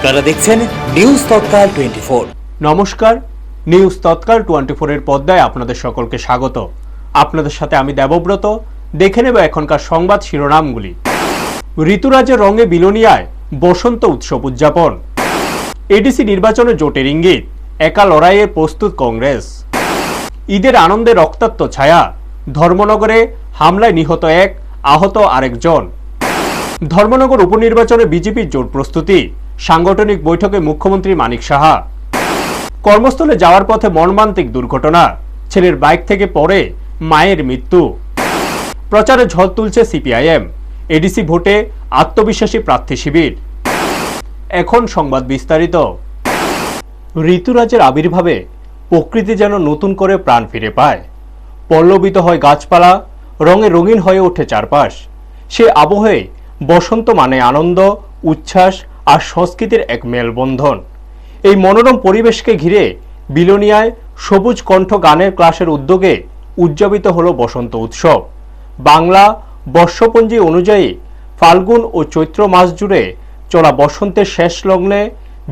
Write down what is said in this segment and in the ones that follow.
আপনারা দেখছেন নিউজ তৎকাল 24। নমস্কার, নিউজ তৎকাল 24 এর পর্দায় আপনাদের সকলকে স্বাগত। আপনাদের সাথে আমি দেবব্রত। দেখে নেব এখনকার সংবাদ শিরোনামগুলি। ঋতুরাজের রঙে বিলোনিয়ায় বসন্ত উৎসব উদযাপন। এডিসি নির্বাচনে জোটের ইঙ্গিত, একা লড়াইয়ের প্রস্তুত কংগ্রেস। ঈদের আনন্দে রক্তাক্ত ছায়া, ধর্মনগরে হামলায় নিহত এক, আহত আরেকজন। ধর্মনগর উপনির্বাচনে বিজেপির জোট প্রস্তুতি, সাংগঠনিক বৈঠকে মুখ্যমন্ত্রী মানিক সাহা। কর্মস্থলে যাওয়ার পথে মর্মান্তিক দুর্ঘটনা, ছেলের বাইক থেকে পড়ে মায়ের মৃত্যু। প্রচারে ঝড় তুলছে সিপিআইএম, এডিসি ভোটে আত্মবিশ্বাসী প্রার্থী শিবির। এখন সংবাদ বিস্তারিত। ঋতুরাজের আবির্ভাবে প্রকৃতি যেন নতুন করে প্রাণ ফিরে পায়। পল্লবিত হয় গাছপালা, রঙে রঙিন হয়ে ওঠে চারপাশ। সে আবহে বসন্ত মানে আনন্দ, উচ্ছ্বাস আর সংস্কৃতির এক মেলবন্ধন। এই মনোরম পরিবেশকে ঘিরে বিলোনিয়ায় সবুজ কণ্ঠ গানের ক্লাসের উদ্যোগে উদযাপিত হলো বসন্ত উৎসব। বাংলা বর্ষপঞ্জি অনুযায়ী ফাল্গুন ও চৈত্র মাস জুড়ে চলা বসন্তের শেষ লগ্নে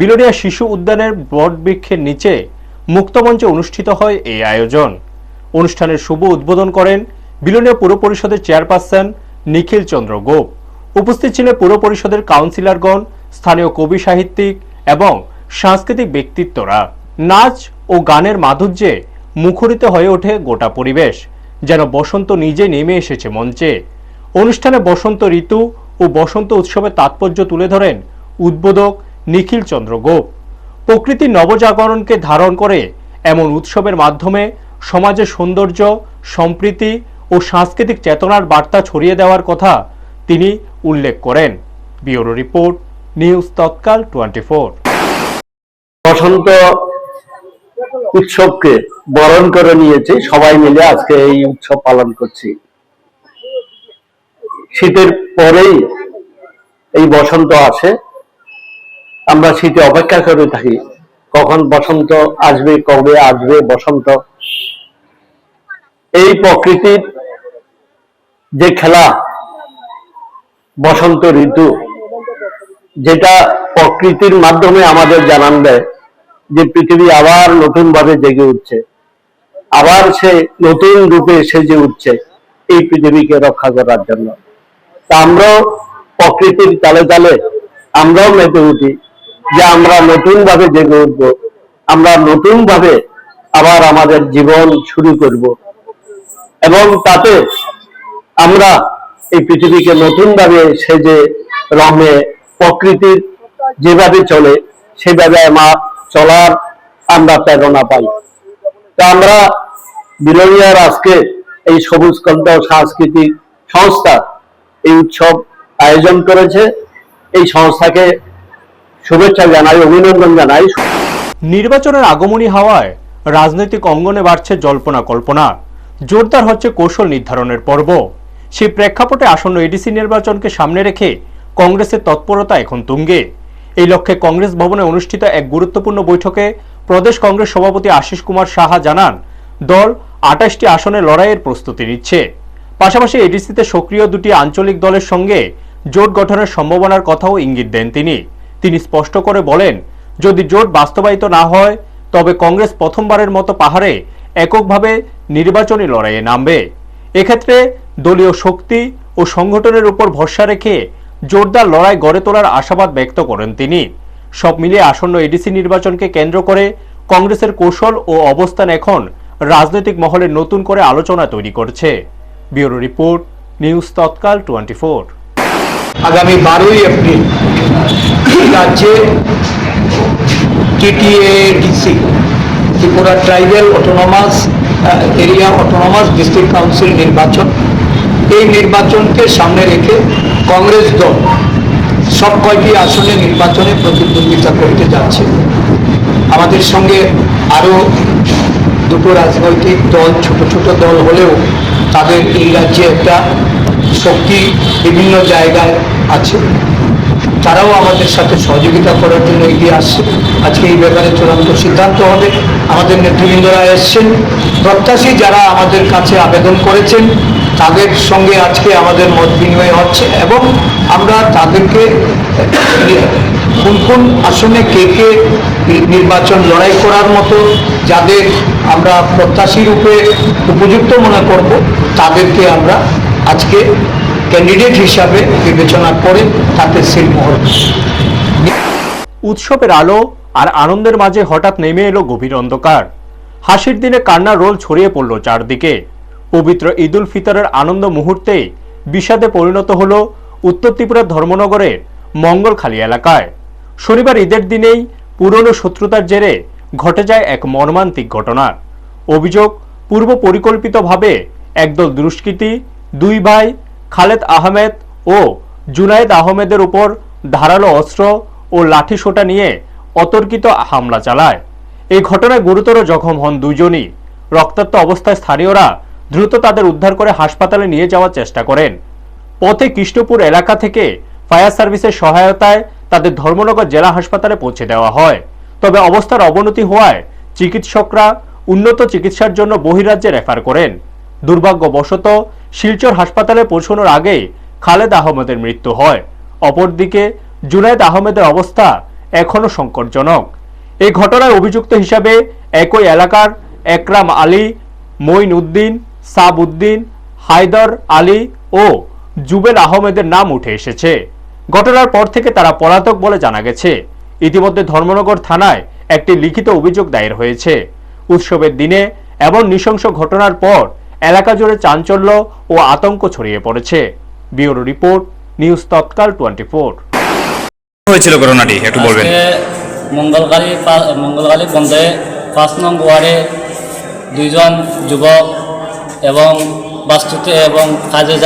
বিলোনিয়া শিশু উদ্যানের বটবৃক্ষের নিচে মুক্তমঞ্চে অনুষ্ঠিত হয় এই আয়োজন। অনুষ্ঠানের শুভ উদ্বোধন করেন বিলোনিয়া পুর পরিষদের চেয়ারপারসন নিখিল চন্দ্র গোপ। উপস্থিত ছিলেন পুর পরিষদের কাউন্সিলরগণ, স্থানীয় কবি সাহিত্যিক এবং সাংস্কৃতিক ব্যক্তিত্বরা। নাচ ও গানের মাধুর্যে মুখরিত হয়ে ওঠে গোটা পরিবেশ, যেন বসন্ত নিজে নেমে এসেছে মঞ্চে। অনুষ্ঠানে বসন্ত ঋতু ও বসন্ত উৎসবের তাৎপর্য তুলে ধরেন উদ্বোধক নিখিল চন্দ্র গোপ। প্রকৃতির নবজাগরণকে ধারণ করে এমন উৎসবের মাধ্যমে সমাজের সৌন্দর্য, সম্প্রীতি ও সাংস্কৃতিক চেতনার বার্তা ছড়িয়ে দেওয়ার কথা তিনি উল্লেখ করেন। ব্যুরো রিপোর্ট, নিউজ তৎকাল 24। বসন্ত উৎসবকে বরণ করে নিয়েছে, সবাই মিলে আজকে এই উৎসব পালন করছি। শীতের পরেই এই বসন্ত আসে। আমরা শীতে অপেক্ষা করে থাকি কখন বসন্ত আসবে, কবে আসবে বসন্ত। এই প্রকৃতির যে খেলা বসন্ত ঋতু, যেটা প্রকৃতির মাধ্যমে আমাদের জানান দেয় যে পৃথিবী আবার নতুন ভাবে জেগে উঠছে, আবার সে নতুন রূপে সেজে উঠছে এই পৃথিবীকে রক্ষা করার জন্য। তা আমরাও প্রকৃতির তালে তালে আমরাও মেতে উঠি যে আমরা নতুন ভাবে জেগে উঠবো, আমরা নতুন ভাবে আবার আমাদের জীবন শুরু করব এবং তাতে আমরা এই পৃথিবীকে নতুন ভাবে সেজে রঙে প্রকৃতির যেভাবে চলে সেভাবে চলার আমরা প্রেরণা পাই। তা আমরা বিলোনিয়ার আজকে এই সবুজ কণ্ঠ সাংস্কৃতিক সংস্থা এই উৎসব আয়োজন করেছে। এই সংস্থাকে শুভেচ্ছা জানাই, অভিনন্দন জানাই। নির্বাচনের আগমনী হাওয়ায় রাজনৈতিক অঙ্গনে বাড়ছে জল্পনা কল্পনা, জোরদার হচ্ছে কৌশল নির্ধারণের পর্ব। সেই প্রেক্ষাপটে আসন্ন এডিসি নির্বাচনকে সামনে রেখে কংগ্রেসের তৎপরতা এখন তুঙ্গে। এই লক্ষ্যে কংগ্রেস ভবনে অনুষ্ঠিত এক গুরুত্বপূর্ণ বৈঠকে প্রদেশ কংগ্রেস সভাপতি আশিস কুমার সাহা জানান, দল 28টি আসনে লড়াইয়ের প্রস্তুতি নিচ্ছে। পাশাপাশি এডিসিতে সক্রিয় দুটি আঞ্চলিক দলের সঙ্গে জোট গঠনের সম্ভাবনার কথাও ইঙ্গিত দেন তিনি স্পষ্ট করে বলেন, যদি জোট বাস্তবায়িত না হয় তবে কংগ্রেস প্রথমবারের মতো পাহাড়ে এককভাবে নির্বাচনী লড়াইয়ে নামবে। এক্ষেত্রে দলীয় শক্তি ও সংগঠনের উপর ভরসা রেখে জোরদার লড়াই গড়ে তোলার আশাবাদ ব্যক্ত করেন তিনি। সব মিলিয়ে আসন্ন এডিসি নির্বাচনকে কেন্দ্র করে কংগ্রেসের কৌশল ও অবস্থান এখন রাজনৈতিক মহলে নতুন করে আলোচনা তৈরি করছে। ব্যুরো রিপোর্ট, নিউজ তৎকাল 24। আগামী 12ই এপ্রিল রাজ্যে TTADC, Tripura tribal autonomous area autonomous district council নির্বাচন। এই নির্বাচনকে সামনে রেখে কংগ্রেস দল সব কয়টি আসনে নির্বাচনে প্রতিদ্বন্দ্বিতা করতে যাচ্ছে। আমাদের সঙ্গে আরও দুটো রাজনৈতিক দল, ছোট ছোট দল হলেও তাদের এই রাজ্যে একটা শক্তি বিভিন্ন জায়গায় আছে, তারাও আমাদের সাথে সহযোগিতা করার জন্য এগিয়ে আসছে। আজকে এই ব্যাপারে চূড়ান্ত সিদ্ধান্ত হবে। আমাদের নেতৃবৃন্দরা এসছেন, প্রত্যাশী যারা আমাদের কাছে আবেদন করেছেন তাদের সঙ্গে আজকে আমাদের মত বিনিময় হচ্ছে এবং আমরা তাদেরকে কোন কোন আসনে কে কে নির্বাচন লড়াই করার মতো, যাদের আমরা প্রত্যাশী রূপে উপযুক্ত মনে করব, তাদেরকে আমরা আজকে ক্যান্ডিডেট হিসাবে বিবেচনা করে তাতে সিলমোহর। উৎসবের আলো আর আনন্দের মাঝে হঠাৎ নেমে এলো গভীর অন্ধকার। হাসির দিনে কান্নার রোল ছড়িয়ে পড়ল চারদিকে। পবিত্র ঈদ উল ফিতরের আনন্দ মুহূর্তে বিষাদে পরিণত হলো উত্তর ত্রিপুরার ধর্মনগরের মঙ্গলখালী এলাকায়। শনিবার ঈদের দিনেই পুরনো শত্রুতার জেরে ঘটে যায় এক মর্মান্তিক ঘটনা। অভিযোগ, পূর্ব পরিকল্পিতভাবে একদল দুষ্কৃতী দুই ভাই খালেদ আহমেদ ও জুনায়েদ আহমেদের উপর ধারালো অস্ত্র ও লাঠিসোঁটা নিয়ে অতর্কিত হামলা চালায়। এই ঘটনায় গুরুতর জখম হন দুজনই। রক্তাক্ত অবস্থায় স্থানীয়রা দ্রুত তাদের উদ্ধার করে হাসপাতালে নিয়ে যাওয়ার চেষ্টা করেন। পথে কৃষ্ণপুর এলাকা থেকে ফায়ার সার্ভিসের সহায়তায় তাদের ধর্মনগর জেলা হাসপাতালে পৌঁছে দেওয়া হয়। তবে অবস্থার অবনতি হওয়ায় চিকিৎসকরা উন্নত চিকিৎসার জন্য বহিরাজ্যে রেফার করেন। দুর্ভাগ্যবশত শিলচর হাসপাতালে পৌঁছানোর আগে খালেদ আহমেদের মৃত্যু হয়। অপরদিকে জুনায়েদ আহমেদের অবস্থা এখনো সংকটজনক। এই ঘটনায় অভিযুক্ত হিসাবে একই এলাকার একরাম আলী, মঈন উদ্দিন, সাব উদ্দিন, হায়দার আলী ও জুবেল আহমেদের নাম উঠে এসেছে। ঘটনার পর থেকে তারা পলাতক বলে জানা গেছে। ইতিমধ্যে ধর্মনগর থানায় একটি লিখিত অভিযোগ দায়ের হয়েছে। উৎসবের দিনে এমন নৃশংস ঘটনার পর এলাকা জুড়ে চাঞ্চল্য ও আতঙ্ক ছড়িয়ে পড়েছে। ব্যুরো রিপোর্ট, নিউজ তৎকাল 24। হয়েছিল ঘটনাটি একটু বলবেন। মঙ্গলখালী পঞ্চায়ে 5 নং ওয়ার্ডে দুইজন যুবক এবং বাস্তুতে এবং কাজে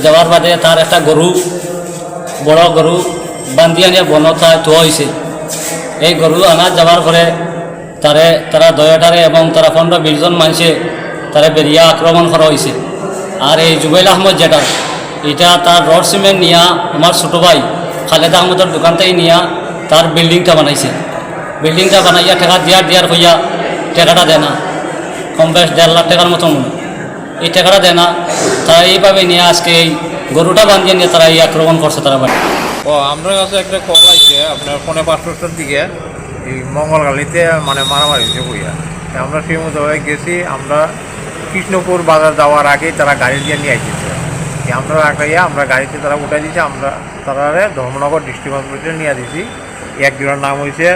যাওয়ার বাদে তার একটা গরু, বড় গরু বান্ধিয়া নিয়ে বনতায় ধোয়া হয়েছে। এই গরু আনা যাওয়ার পরে তারা দয়াটারে এবং তারা 15-20 জন মানুষে তারা বেরিয়ে আক্রমণ করা হয়েছে। আর এই জুবেল আহমদ যেটা, এটা তার রড সিমেন্ট নিয়ে আমার ছোটো ভাই খালেদ আহমদের দোকান থেকে নিয়ে তার বিল্ডিংটা বানাইছে। বিল্ডিংটা বানাইয়া টাকা দেওয়ার হইয়া টাকাটা দেয় না, কম বেশ 1.5 লাখ টাকার মতন। এই টাকাটা দেয় না, তারা এইভাবে নিয়ে আজকে এই গরুটা বাঁধিয়ে নিয়ে তারা এই আক্রমণ করছে তারা বাড়ি। আপনার কাছে একটা কল আছে আপনার 4:05টার দিকে এই মঙ্গলখালীতে মানে মারামারি হয়েছে বইয়া। আমরা সেই মতো গেছি। আমরা কৃষ্ণপুর বাজার যাওয়ার আগেই তারা গাড়ি দিয়ে নিয়ে আসছে। আমরা রাখাইয়া আমরা গাড়িতে তারা উঠাই দিয়েছি। আমরা তারা ধর্মনগর ডিস্ট্রিক্ট হসপিটালে নিয়ে দিয়েছি। একজনের নাম হয়েছে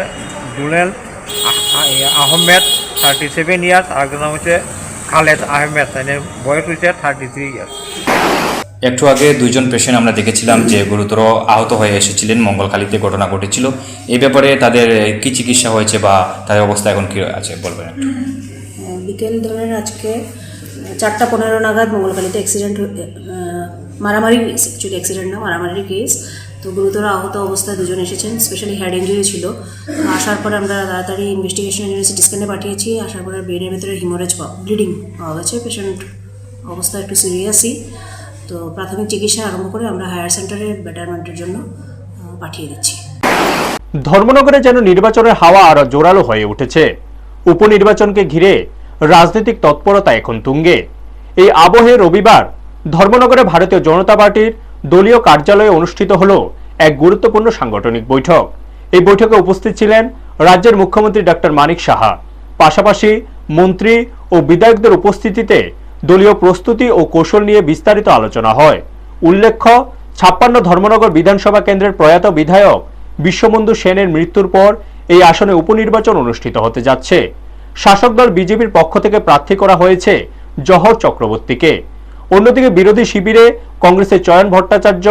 জুনেল আহমেদ 37 ইয়ার্স, আরেকজনের নাম হচ্ছে খালেদ আহমেদ, বয়স হয়েছে 33 ইয়ার্স। একটু আগে দুইজন পেশেন্ট আমরা দেখেছিলাম যে গুরুতর আহত হয়ে এসেছিলেন, মঙ্গলখালীতে ঘটনা ঘটেছিল। এই ব্যাপারে তাদের কি চিকিৎসা হয়েছে বা তাদের অবস্থা এখন কি আছে বলবেন একটু। বিকেল ধরেন আজকে 4:15 নাগাদ মঙ্গলখালীতে অ্যাক্সিডেন্ট, মারামারি কেস, অ্যাকচুয়ালি অ্যাক্সিডেন্ট না, মারামারির কেস। তো গুরুতর আহত অবস্থায় দুজন এসেছেন, স্পেশালি হেড ইঞ্জুরি ছিল। তো আসার পরে আমরা তাড়াতাড়ি ইনভেস্টিগেশনের জন্য সিটি স্ক্যানে পাঠিয়েছি। আসার পরে ব্রেনের ভিতরে হিমোরেজ ব্লিডিং পাওয়া গেছে। পেশেন্ট অবস্থা একটু সিরিয়াসই। তো প্রাথমিক চিকিৎসা আরম্ভ করে আমরা হায়ার সেন্টারে বেটারমেন্টের জন্য পাঠিয়ে দিচ্ছি। ধর্মনগরে যেন নির্বাচনের হাওয়া আরো জোরালো হয়ে উঠেছে। উপনির্বাচনকে ঘিরে রাজনৈতিক তৎপরতা এখন তুঙ্গে। এই আবহে রবিবার ধর্মনগরে ভারতীয় জনতা পার্টির দলীয় কার্যালয়ে অনুষ্ঠিত হলো এক গুরুত্বপূর্ণ সাংগঠনিক বৈঠক। এই বৈঠকে উপস্থিত ছিলেন রাজ্যের মুখ্যমন্ত্রী ডক্টর মানিক সাহা। পাশাপাশি মন্ত্রী ও বিধায়কদের উপস্থিতিতে দলীয় প্রস্তুতি ও কৌশল নিয়ে বিস্তারিত আলোচনা হয়। উল্লেখ্য, 56 ধর্মনগর বিধানসভা কেন্দ্রের প্রয়াত বিধায়ক বিশ্ববন্ধু সেনের মৃত্যুর পর এই আসনে উপনির্বাচন অনুষ্ঠিত হতে যাচ্ছে। শাসক দল বিজেপির পক্ষ থেকে প্রার্থী করা হয়েছে জহর চক্রবর্তীকে। অন্যদিকে বিরোধী শিবিরে কংগ্রেসের চয়ন ভট্টাচার্য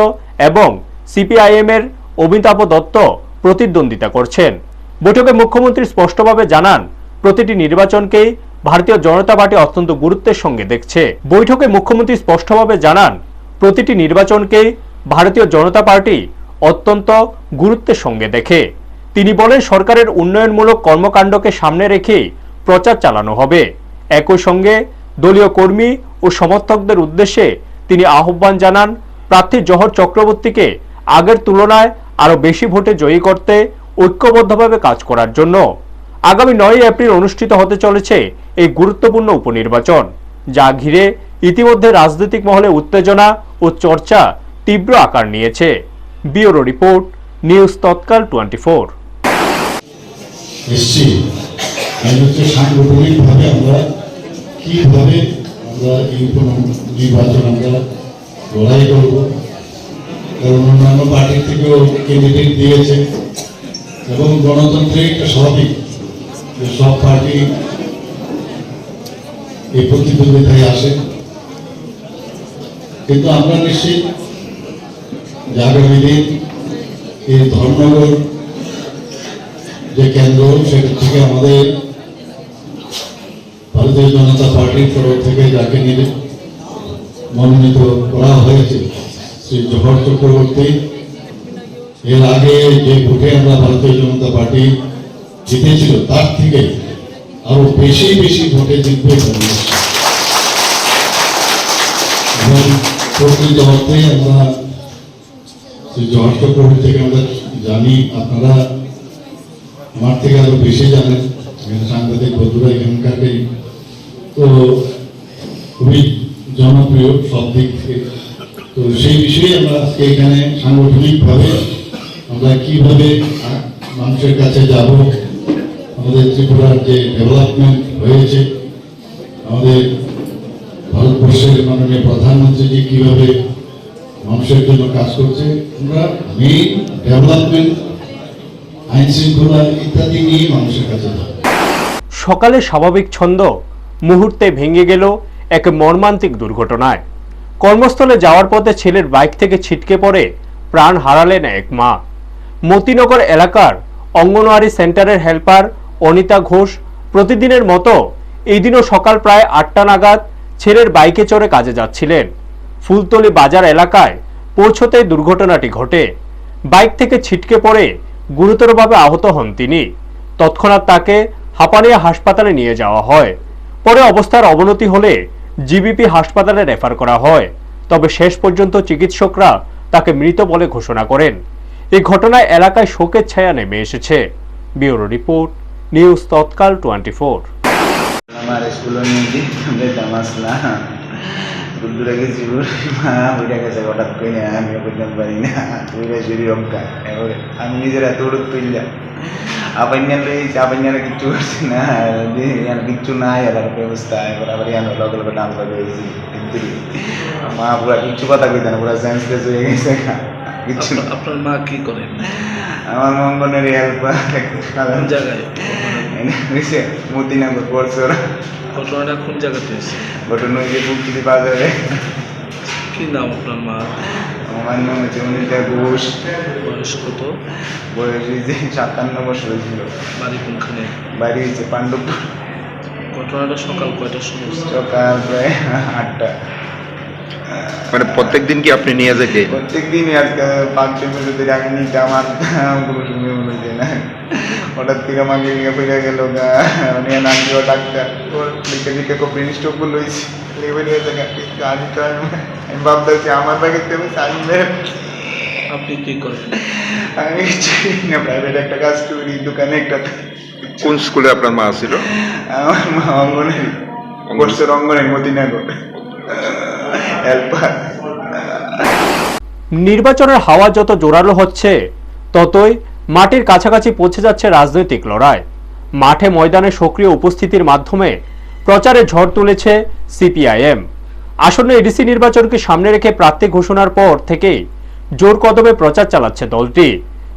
এবং সিপিআইএম এর অমিতাভ দত্ত প্রতিদ্বন্দ্বিতা করছেন। বৈঠকে মুখ্যমন্ত্রী স্পষ্টভাবে জানান, প্রতিটি নির্বাচনকেই ভারতীয় জনতা পার্টি অত্যন্ত গুরুত্বের সঙ্গে দেখছে। বৈঠকে মুখ্যমন্ত্রী স্পষ্টভাবে জানান, প্রতিটি নির্বাচনকেই ভারতীয় জনতা পার্টি অত্যন্ত গুরুত্বের সঙ্গে দেখে। তিনি বলেন, সরকারের উন্নয়নমূলক কর্মকাণ্ডকে সামনে রেখে প্রচার চালানো হবে। একই সঙ্গে দলীয় কর্মী ও সমর্থকদের উদ্দেশ্যে তিনি আহ্বান জানান, প্রার্থী জহর চক্রবর্তীকে আগের তুলনায় আরো বেশি ভোটে জয়ী করতে ঐক্যবদ্ধভাবে কাজ করার জন্য। আগামী 9 এপ্রিল অনুষ্ঠিত হতে চলেছে এই গুরুত্বপূর্ণ উপনির্বাচন, যা ঘিরে ইতিমধ্যে রাজনৈতিক মহলে উত্তেজনা ও চর্চা তীব্র আকার নিয়েছে। ব্যুরো রিপোর্ট, নিউজ তৎকাল 24। এসছি হচ্ছে সাংগঠনিকভাবে আমরা কিভাবে আমরা এই নির্বাচন আমরা লড়াই করব, কারণ অন্যান্য পার্টি থেকেও ক্যান্ডিডেট দিয়েছে এবং গণতান্ত্রিক স্বাভাবিক যে সব পার্টি এই প্রতিদ্বন্দ্বিতায় আসে, কিন্তু আমরা নিশ্চিত যে আগামী দিন এই ধর্মনগর যে কেন্দ্র সেটা থেকে আমাদের ভারতীয় জনতা পার্টির তরফ থেকে যাকে নিয়ে মনোনীত করা হয়েছে শ্রী জহর চক্রবর্তী, এর আগে যে ভোটে আমরা ভারতীয় জনতা পার্টি জিতেছিল তার থেকে আরো বেশি বেশি ভোটে জিতবে এবং প্রকৃত অর্থে আমরা শ্রী জহর চক্রবর্তী থেকে আমরা জানি, আপনারা আমার থেকে আরো বেশি জানেন, সাংবাদিক বন্ধুরা এখানকারই, তো খুবই জনপ্রিয় সব দিক থেকে। তো সেই বিষয়ে আমরা আজকে এখানে সাংগঠনিকভাবে আমরা কিভাবে মানুষের কাছে যাব, আমাদের ত্রিপুরার যে ডেভেলপমেন্ট হয়েছে, আমাদের ভারতবর্ষের মাননীয় প্রধানমন্ত্রীজি কিভাবে মানুষের জন্য কাজ করছে, আমরা মেইন ডেভেলপমেন্ট, আইন শৃঙ্খলা ইত্যাদি নিয়ে মানুষের কাছে যাব। সকালে স্বাভাবিক ছন্দ মুহূর্তে ভেঙে গেল এক মর্মান্তিক দুর্ঘটনায়। কর্মস্থলে যাওয়ার পথে ছেলের বাইক থেকে ছিটকে পড়ে প্রাণ হারালেন এক মা। মতিনগর এলাকার অঙ্গনওয়াড়ি সেন্টারের হেল্পার অনিতা ঘোষ প্রতিদিনের মতো এই দিনও সকাল প্রায় 8টা নাগাদ ছেলের বাইকে চড়ে কাজে যাচ্ছিলেন। ফুলতলি বাজার এলাকায় পৌঁছতেই দুর্ঘটনাটি ঘটে। বাইক থেকে ছিটকে পড়ে গুরুতরভাবে আহত হন তিনি। তৎক্ষণাৎ তাকে হাপানিয়া হাসপাতালে নিয়ে যাওয়া হয়। পরে অবস্থার অবনতি হলে জিবিপি হাসপাতালে রেফার করা হয়, তবে শেষ পর্যন্ত চিকিৎসকরা তাকে মৃত বলে ঘোষণা করেন। এই ঘটনায় এলাকায় শোকের ছায়া নেমে এসেছে। ব্যুরো রিপোর্ট, নিউজ তৎকাল 24। আমার স্কুলে নিয়ে গিয়ে আসলাম, দূরে গেছি, মা ওইটা গেছে হঠাৎ করে আমিও করতে পারি না, ওইটা শরীর অঙ্কা। এবারে আমি নিজের এত উড়ত পেলাম, আপাইনার রয়েছে, আপাইনারা কিচ্ছু করছে না, কিচ্ছু নাই এলাকার ব্যবস্থা। এবার আবার লগে লগে ডাল রয়েছি, কিন্তু মা পুরা কিচ্ছু কথা কইতে না, পুরা সেন্সলেস হয়ে গেছে কিচ্ছু। আপনার মা কি করেন? আমার মঙ্গনের হেল্পার জায়গায় মতিনগর পড়ছে ওরা। ঘটনাটা কোন জায়গাতে হয়েছে? ঘটনা হয়েছে পুকুরি বাজারে। কি নাম আপনার মা? আমার নাম হচ্ছে অনিতা ঘোষ। বয়স কত? বয়স হয়েছে 57 বছর হয়েছিল। বাড়ি কোনখানে? বাড়ি হয়েছে পাণ্ডবপুর। ঘটনাটা সকাল কয়টার সময়? সকাল প্রায় 8টা। মানে প্রত্যেক দিন কি আপনি নিয়ে যেতে? প্রত্যেক দিনই আজকে 5-6 বছর ধরে আমি নিতে আমার কোনো সময় হয়েছে না। হঠাৎ থেকে আমাকে নিয়ে ফিরে গেল নিয়ে নামিও ডাক্তার, ওর লিখে লিখে ব্রেন স্ট্রোক গুলো হয়েছে, লেভেল হয়ে থাকে। আমি ভাবতেছি আমার ব্যাগে আমি সাইনবে। আপনি কি করেন? আমি না প্রাইভেট একটা কাজ করি, দোকানে একটা। কোন স্কুলে আপনার মা ছিল? আমার মা অঙ্গনারী পড়ছে, অঙ্গনারী মতিনগর হেল্পার। নির্বাচনের হাওয়া যত জোরালো হচ্ছে ততই মাটির কাছাকাছি পৌঁছে যাচ্ছে রাজনৈতিক লড়াই। মাঠে ময়দানে সক্রিয় উপস্থিতির মাধ্যমে প্রচারে ঝড় তুলেছে সিপিআইএম। আসন্ন এডিসি নির্বাচনকে সামনে রেখে প্রার্থী ঘোষণার পর থেকেই জোর কদমে প্রচার চালাচ্ছে দলটি।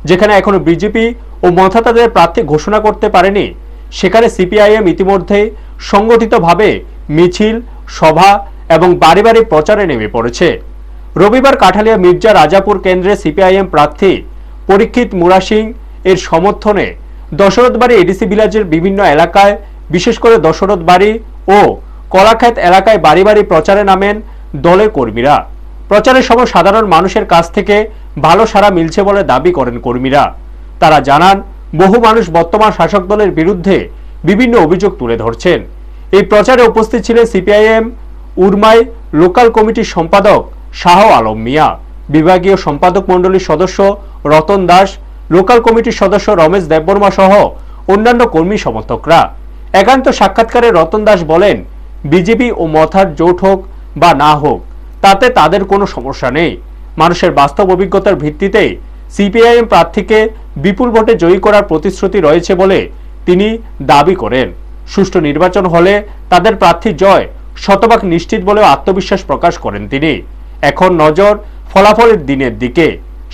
যেখানে এখনো বিজেপি ও মথা তাদের প্রার্থী ঘোষণা করতে পারেনি, সেখানে সিপিআইএম ইতিমধ্যে সংগঠিতভাবে মিছিল, সভা এবং বাড়ি বাড়ি প্রচারে নেমে পড়েছে। রবিবার কাঠালিয়া মির্জা রাজাপুর কেন্দ্রে সিপিআইএম প্রার্থী পরীক্ষিত মুরা সিং এর সমর্থনে দশরথবাড়ি এডিসি ভিলেজের বিভিন্ন এলাকায়, বিশেষ করে দশরথবাড়ি ও কলাক্ষেত এলাকায় বাড়ি বাড়ি প্রচারে নামেন দলের কর্মীরা। প্রচারের সময় সাধারণ মানুষের কাছ থেকে ভালো সাড়া মিলছে বলে দাবি করেন কর্মীরা। তারা জানান, বহু মানুষ বর্তমান শাসক দলের বিরুদ্ধে বিভিন্ন অভিযোগ তুলে ধরছেন। এই প্রচারে উপস্থিত ছিলেন সিপিআইএম উরমাই লোকাল কমিটির সম্পাদক শাহ আলম মিয়া, বিভাগীয় সম্পাদক মণ্ডলীর সদস্য রতন দাস, লোকাল কমিটির সদস্য রমেশ দেববর্মা সহ অন্যান্য কর্মী সমর্থকরা। একান্ত সাক্ষাৎকারে রতন দাস বলেন, বিজেপি ও মথার জোট হোক বা না হোক তাতে তাদের কোনো সমস্যা নেই। মানুষের বাস্তব অভিজ্ঞতার ভিত্তিতে সিপিআইএম প্রার্থীকে বিপুল ভোটে জয়ী করার প্রতিশ্রুতি রয়েছে বলে তিনি দাবি করেন। সুষ্ঠু নির্বাচন হলে তাদের প্রার্থী জয় শতভাগ নিশ্চিত বলেও আত্মবিশ্বাস প্রকাশ করেন তিনি। এখন নজর ফলাফলের দিনের দিকে।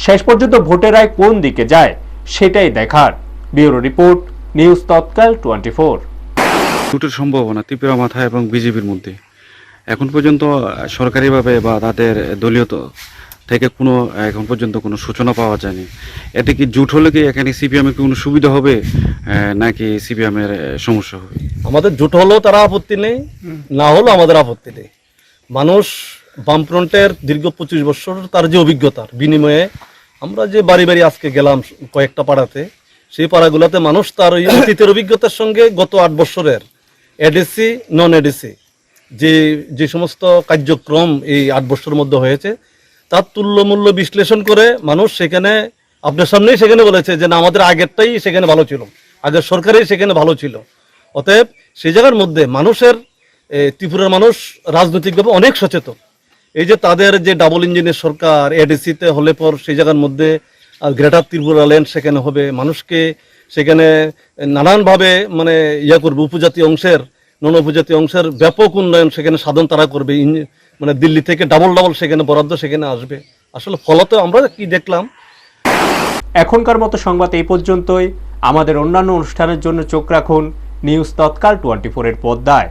শেষ পর্যন্ত ভোটের রায় কোন দিকে যায় সেটাই দেখার। ব্যুরো রিপোর্ট, নিউজ তৎকাল 24। জোটের সম্ভাবনা ত্রিপুরা মাথায় এবং বিজেপির মধ্যে এখন পর্যন্ত সরকারিভাবে বা তাদের দলীয় থেকে কোনো এখন পর্যন্ত কোনো সূচনা পাওয়া যায়নি। এটা কি জোট হলে কি এখানে সিপিএমের কোনো সুবিধা হবে নাকি সিপিএমের সমস্যা হবে? আমাদের জোট হলেও তারা আপত্তি নেই, না হলেও আমাদের আপত্তি নেই। মানুষ বামফ্রন্টের দীর্ঘ 25 বছর তার যে অভিজ্ঞতার বিনিময়ে আমরা যে বাড়ি বাড়ি আজকে গেলাম কয়েকটা পাড়াতে, সেই পাড়াগুলোতে মানুষ তার ওই অতীতের অভিজ্ঞতার সঙ্গে গত 8 বছরের এডিসি নন এডিসি যে সমস্ত কার্যক্রম এই 8 বছরের মধ্যে হয়েছে তার তুল্যমূল্য বিশ্লেষণ করে মানুষ সেখানে আপনার সামনেই সেখানে বলেছে যে না, আমাদের আগেরটাই সেখানে ভালো ছিল, আগের সরকারই সেখানে ভালো ছিল। অতএব সেই জায়গার মধ্যে মানুষের ত্রিপুরার মানুষ রাজনৈতিকভাবে অনেক সচেতন। এই যে তাদের যে ডাবল ইঞ্জিনের সরকার এডিসিতে হলে পর সেই জায়গার মধ্যে গ্রেটার ত্রিপুরা ল্যান্ড সেখানে হবে, মানুষকে সেখানে নানানভাবে মানে করবে, উপজাতি অংশের নন উপজাতি অংশের ব্যাপক উন্নয়ন সেখানে সাধন তারা করবে, মানে দিল্লি থেকে ডাবল সেখানে বরাদ্দ সেখানে আসবে। আসলে ফলত আমরা কি দেখলাম। এখনকার মতো সংবাদ এই পর্যন্তই। আমাদের অন্যান্য অনুষ্ঠানের জন্য চোখ রাখুন নিউজ তৎকাল 24 এর পর্দায়।